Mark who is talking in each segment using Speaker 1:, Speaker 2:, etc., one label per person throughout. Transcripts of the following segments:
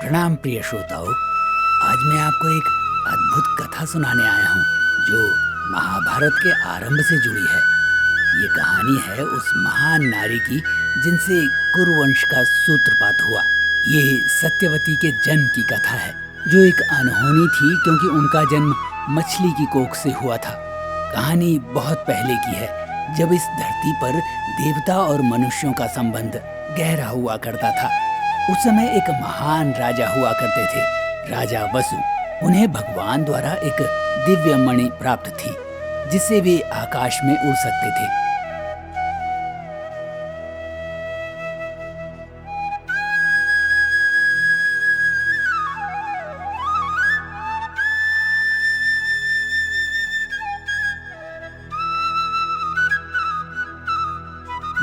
Speaker 1: प्रणाम प्रिय श्रोताओं, आज मैं आपको एक अद्भुत कथा सुनाने आया हूँ जो महाभारत के आरंभ से जुड़ी है। ये कहानी है उस महान नारी की जिनसे कुरुवंश का सूत्रपात हुआ। ये सत्यवती के जन्म की कथा है जो एक अनहोनी थी क्योंकि उनका जन्म मछली की कोख से हुआ था। कहानी बहुत पहले की है जब इस धरती पर देवता और मनुष्यों का संबंध गहरा हुआ करता था। उस समय एक महान राजा हुआ करते थे, राजा वसु। उन्हें भगवान द्वारा एक दिव्य मणि प्राप्त थी जिससे वे आकाश में उड़ सकते थे।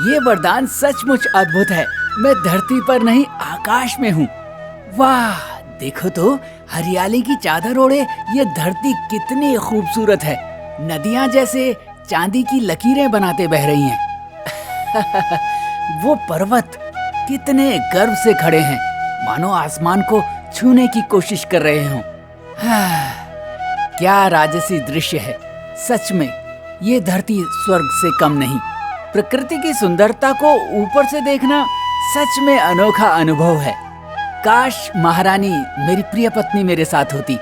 Speaker 1: ये वरदान सचमुच अद्भुत है। मैं धरती पर नहीं आकाश में हूँ। वाह, देखो तो हरियाली की चादर ओढ़े ये धरती कितनी खूबसूरत है। नदियाँ जैसे चांदी की लकीरें बनाते बह रही हैं। वो पर्वत कितने गर्व से खड़े हैं, मानो आसमान को छूने की कोशिश कर रहे हों। क्या राजसी दृश्य है। सच में ये धरती स्वर्ग से कम नहीं। प्रकृति की सुंदरता को ऊपर से देखना सच में अनोखा अनुभव है। काश महारानी मेरी प्रिय पत्नी मेरे साथ होती।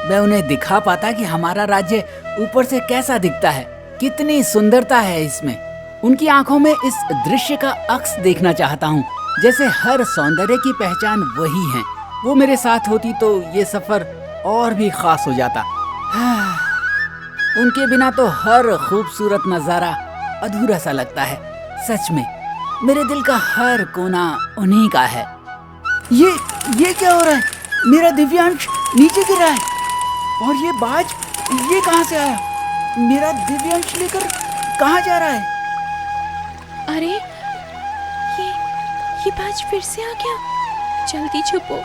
Speaker 1: मैं उन्हें दिखा पाता कि हमारा राज्य ऊपर से कैसा दिखता है, कितनी सुंदरता है इसमें। उनकी आंखों में इस दृश्य का अक्स देखना चाहता हूँ, जैसे हर सौंदर्य की पहचान वही है। वो मेरे साथ होती तो ये सफर और भी खास हो जाता। उनके बिना तो हर खूबसूरत नजारा अधूरा सा लगता है। सच में मेरे दिल का हर कोना उन्हीं का है। ये क्या हो रहा है? मेरा दिव्यांश नीचे गिर रहा है। और ये बाज ये कहाँ से आया? मेरा दिव्यांश लेकर कहाँ जा रहा है?
Speaker 2: अरे ये बाज फिर से आ गया। जल्दी छुपो।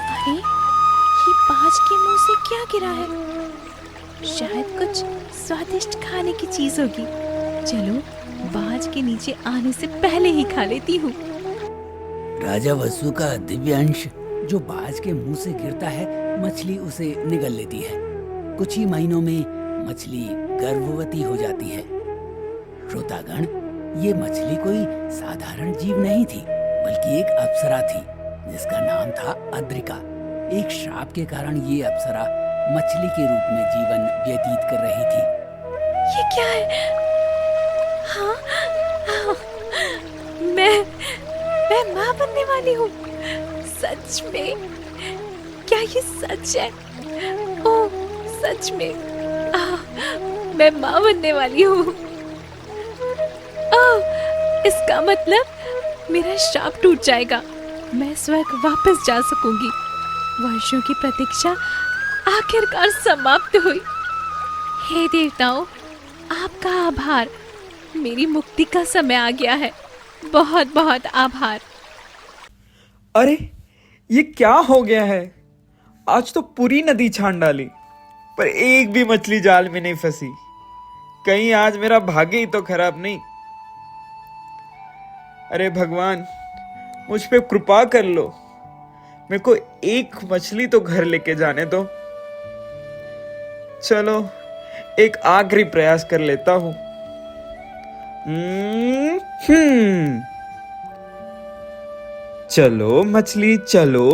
Speaker 2: अरे ये बाज के मुंह से क्या गिरा है? शायद कुछ स्वादिष्ट खाने की चीज होगी। चलो बाज के नीचे आने से पहले ही खा लेती हूँ।
Speaker 1: राजा वसु का दिव्यांश जो बाज के मुंह से गिरता है, मछली उसे निगल लेती है। कुछ ही महीनों में मछली गर्भवती हो जाती है। श्रोतागण, ये मछली कोई साधारण जीव नहीं थी, बल्कि एक अप्सरा थी जिसका नाम था अद्रिका। एक श्राप के कारण ये अप्सरा मछली के रूप में जीवन व्यतीत कर रही थी।
Speaker 2: ये क्या है? हाँ, मैं माँ बनने वाली हूँ। सच में? क्या ये सच है? ओह, सच में मैं माँ बनने वाली हूँ। ओह, इसका मतलब मेरा श्राप टूट जाएगा। मैं स्वर्ग वापस जा सकूंगी। वर्षों की प्रतीक्षा आखिरकार समाप्त हुई। हे देवताओं, आपका आभार। मेरी मुक्ति का समय आ गया है। बहुत बहुत आभार।
Speaker 3: अरे ये क्या हो गया है? आज तो पूरी नदी छान डाली, पर एक भी मछली जाल में नहीं फंसी। कहीं आज मेरा भाग्य ही तो खराब नहीं। अरे भगवान, मुझ पे कृपा कर लो। मेरे को एक मछली तो घर लेके जाने दो। चलो एक आखिरी प्रयास कर लेता हूं। चलो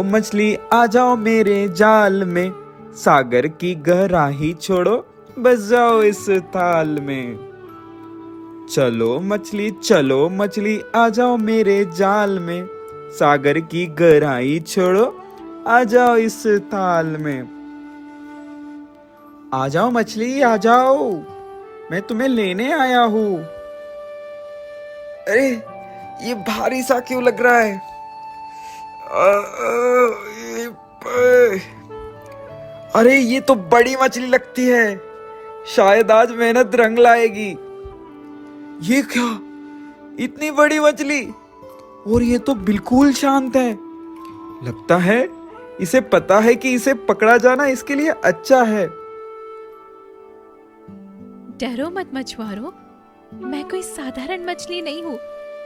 Speaker 3: मछली आ जाओ मेरे जाल में। सागर की गहराई छोड़ो, बस जाओ इस ताल में। चलो मछली आ जाओ मेरे जाल में, सागर की गहराई छोड़ो आ जाओ इस ताल में। आ जाओ मछली आ जाओ, मैं तुम्हें लेने आया हूँ। अरे ये भारी सा क्यों लग रहा है? अरे ये तो बड़ी मछली लगती है, शायद आज मेहनत रंग लाएगी। ये क्या, इतनी बड़ी मछली, और ये तो बिल्कुल शांत है। लगता है इसे पता है कि इसे पकड़ा जाना इसके लिए अच्छा है।
Speaker 2: डरो मत मछुआरों, मैं कोई साधारण मछली नहीं हूँ।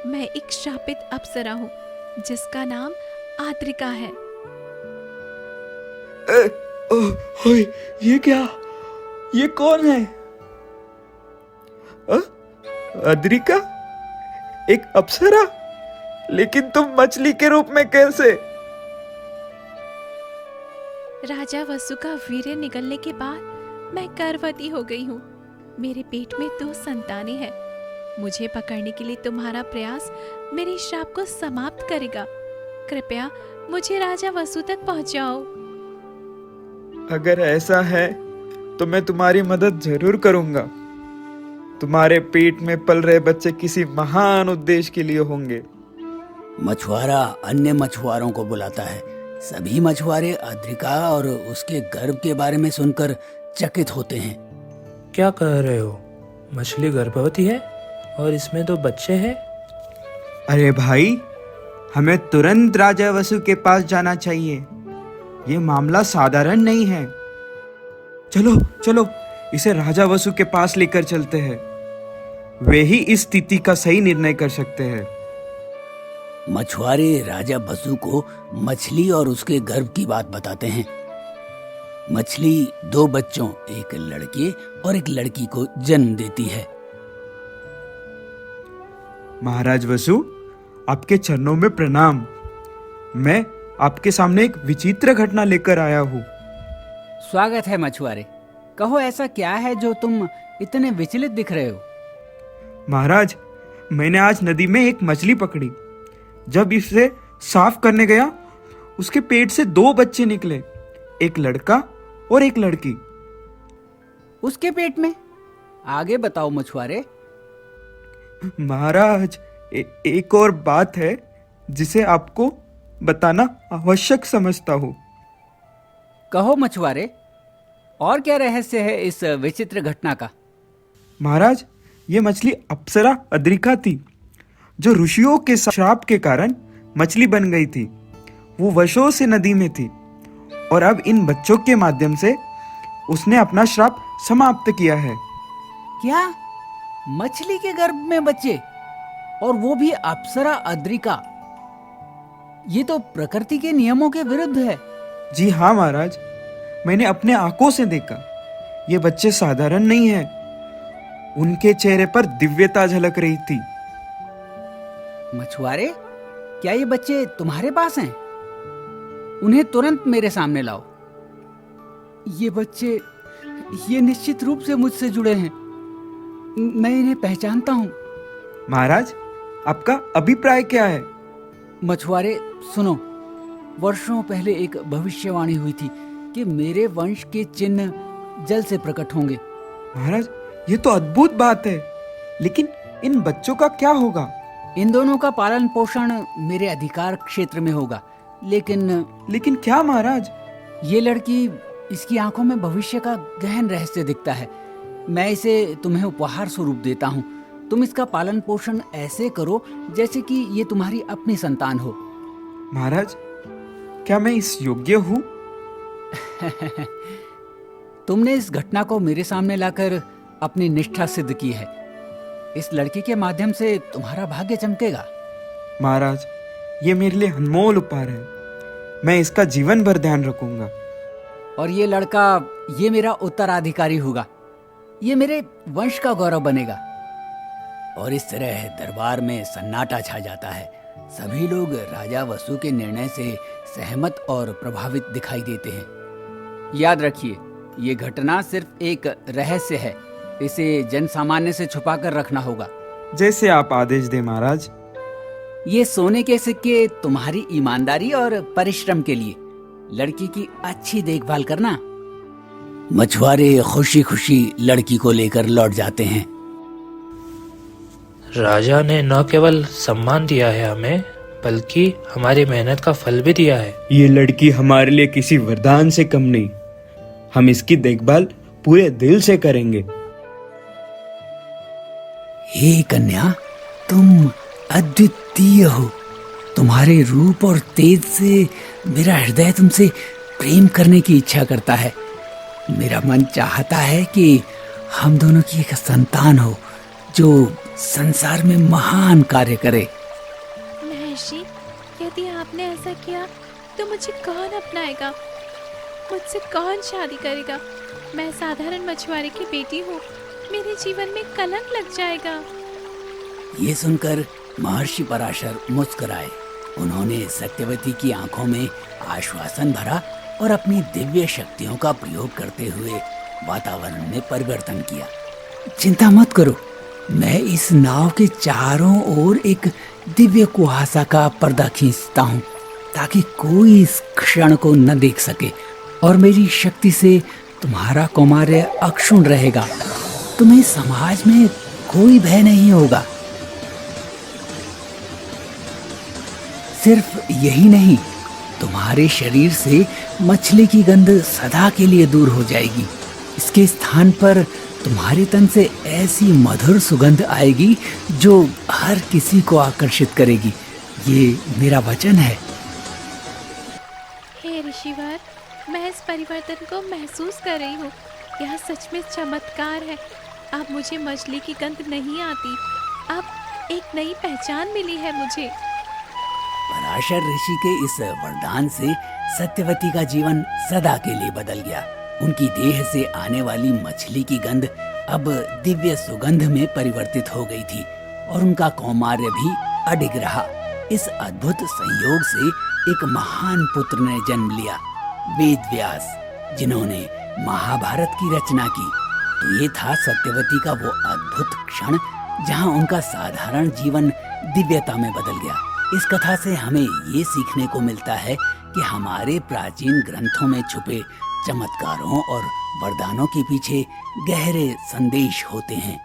Speaker 2: मैं एक शापित अप्सरा हूँ जिसका नाम आद्रिका है।
Speaker 3: ओए, ये क्या, ये कौन है? अद्रिका, एक अप्सरा? लेकिन तुम मछली के रूप में कैसे?
Speaker 2: राजा वसु का वीर्य निकलने के बाद मैं गर्भवती हो गई हूँ। मेरे पेट में 2 संतानें हैं। मुझे पकड़ने के लिए तुम्हारा प्रयास मेरे श्राप को समाप्त करेगा। कृपया मुझे राजा वसु तक पहुंचाओ।
Speaker 3: अगर ऐसा है तो मैं तुम्हारी मदद जरूर करूंगा। तुम्हारे पेट में पल रहे बच्चे किसी महान उद्देश्य के लिए होंगे।
Speaker 1: मछुआरा अन्य मछुआरों को बुलाता है। सभी मछुआरे अद्रिका और उसके गर्भ के बारे में सुनकर चकित होते हैं।
Speaker 4: क्या कह रहे हो? मछली गर्भवती है और इसमें 2 बच्चे हैं?
Speaker 3: अरे भाई, हमें तुरंत राजा वसु के पास जाना चाहिए। ये मामला साधारण नहीं है। चलो चलो, इसे राजा वसु के पास लेकर चलते हैं। वे ही इस स्थिति का सही निर्णय कर सकते हैं।
Speaker 1: मछुआरे राजा वसु को मछली और उसके गर्भ की बात बताते हैं। मछली 2 बच्चों, एक लड़के और एक लड़की को जन्म देती है।
Speaker 3: महाराज वसु, आपके चरणों में प्रणाम। मैं आपके सामने एक विचित्र घटना लेकर आया हूँ।
Speaker 1: स्वागत है मछुआरे। कहो, ऐसा क्या है जो तुम इतने विचलित दिख रहे हो?
Speaker 3: महाराज, मैंने आज नदी में एक मछली पकड़ी। जब इसे साफ करने गया, उसके पेट से 2 बच्चे निकले, एक लड़का और एक लड़की।
Speaker 1: उसके पेट में? आगे बताओ मछुआरे।
Speaker 3: महाराज, एक और बात है जिसे आपको बताना आवश्यक समझता हूँ।
Speaker 1: कहो मछुआरे, और क्या रहस्य है इस विचित्र घटना का?
Speaker 3: महाराज, ये मछली अप्सरा अद्रिका थी, जो ऋषियों के श्राप के कारण मछली बन गई थी। वो वर्षों से नदी में थी और अब इन बच्चों के माध्यम से उसने अपना श्राप समाप्त किया है।
Speaker 1: क्या? मछली के गर्भ में बच्चे, और वो भी अप्सरा अद्रिका? ये तो प्रकृति के नियमों के विरुद्ध है।
Speaker 3: जी हाँ महाराज, मैंने अपने आंखों से देखा। ये बच्चे साधारण नहीं हैं। उनके चेहरे पर दिव्यता झलक रही थी।
Speaker 1: मछुआरे, क्या ये बच्चे तुम्हारे पास हैं? उन्हें तुरंत मेरे सामने लाओ। ये बच्चे, ये निश्चित रूप से मुझसे जुड़े हैं। मैं इन्हें पहचानता हूँ।
Speaker 3: महाराज, आपका अभिप्राय क्या है?
Speaker 1: मछुआरे सुनो, वर्षों पहले एक भविष्यवाणी हुई थी कि मेरे वंश के चिन्ह जल से प्रकट होंगे।
Speaker 3: महाराज, ये तो अद्भुत बात है, लेकिन इन बच्चों का क्या होगा?
Speaker 1: इन दोनों का पालन पोषण मेरे अधिकार क्षेत्र में होगा। लेकिन
Speaker 3: क्या महाराज?
Speaker 1: ये लड़की, इसकी आंखों में भविष्य का गहन रहस्य दिखता है। मैं इसे तुम्हें उपहार स्वरूप देता हूँ। तुम इसका पालन पोषण ऐसे करो जैसे कि ये तुम्हारी अपनी संतान हो।
Speaker 3: महाराज, क्या मैं इस योग्य हूँ?
Speaker 1: तुमने इस घटना को मेरे सामने लाकर अपनी निष्ठा सिद्ध की है। इस लड़की के माध्यम से तुम्हारा भाग्य चमकेगा।
Speaker 3: महाराज, ये मेरे लिए अनमोल उपहार है। मैं इसका जीवन भर ध्यान रखूंगा।
Speaker 1: और ये लड़का, ये मेरा उत्तराधिकारी होगा। ये मेरे वंश का गौरव बनेगा। और इस तरह दरबार में सन्नाटा छा जाता है। सभी लोग राजा वसु के निर्णय से सहमत और प्रभावित दिखाई देते हैं। याद रखिए, ये घटना सिर्फ एक रहस्य है। इसे जन सामान्य से छुपा कर रखना होगा।
Speaker 3: जैसे आप आदेश दें महाराज।
Speaker 1: ये सोने के सिक्के तुम्हारी ईमानदारी और परिश्रम के लिए। लड़की की अच्छी देखभाल करना। मछुआरे खुशी खुशी लड़की को लेकर लौट जाते हैं।
Speaker 4: राजा ने न केवल सम्मान दिया है हमें, बल्कि हमारी मेहनत का फल भी दिया है।
Speaker 3: ये लड़की हमारे लिए किसी वरदान से कम नहीं। हम इसकी देखभाल पूरे दिल से करेंगे।
Speaker 1: हे कन्या, तुम अद्वितीय हो। तुम्हारे रूप और तेज से मेरा हृदय तुमसे प्रेम करने की इच्छा करता है। मेरा मन चाहता है कि हम दोनों की एक संतान हो जो संसार में महान कार्य करे।
Speaker 2: महर्षि, यदि आपने ऐसा किया तो मुझे कौन अपनाएगा? मुझसे कौन शादी करेगा? मैं साधारण मछुआरे की बेटी हूँ। मेरे जीवन में कलंक लग जाएगा।
Speaker 1: ये सुनकर महर्षि पराशर मुस्कुराए। उन्होंने सत्यवती की आंखों में आश्वासन भरा और अपनी दिव्य शक्तियों का प्रयोग करते हुए वातावरण में परिवर्तन किया। चिंता मत करो, मैं इस नाव के चारों ओर एक दिव्य कुहासा का पर्दा खींचता हूँ ताकि कोई इस क्षण को न देख सके, और मेरी शक्ति से तुम्हारा कौमार्य अक्षुण्ण रहेगा। तुम्हें समाज में कोई भय नहीं होगा। सिर्फ यही नहीं, तुम्हारे शरीर से मछली की गंध सदा के लिए दूर हो जाएगी। इसके स्थान पर तुम्हारे तन से ऐसी मधुर सुगंध आएगी जो हर किसी को आकर्षित करेगी। ये मेरा वचन है।
Speaker 2: हे ऋषिवर, मैं इस परिवर्तन को महसूस कर रही हूँ। यह सच में चमत्कार है। अब मुझे मछली की गंध नहीं आती। अब एक नई पहचान मिली है मुझे।
Speaker 1: पराशर ऋषि के इस वरदान से सत्यवती का जीवन सदा के लिए बदल गया। उनकी देह से आने वाली मछली की गंध अब दिव्य सुगंध में परिवर्तित हो गई थी और उनका कौमार्य भी अडिग रहा। इस अद्भुत संयोग से एक महान पुत्र ने जन्म लिया, वेद व्यास, जिन्होंने महाभारत की रचना की। तो ये था सत्यवती का वो अद्भुत क्षण जहाँ उनका साधारण जीवन दिव्यता में बदल गया। इस कथा से हमें ये सीखने को मिलता है कि हमारे प्राचीन ग्रंथों में छुपे चमत्कारों और वरदानों के पीछे गहरे संदेश होते हैं।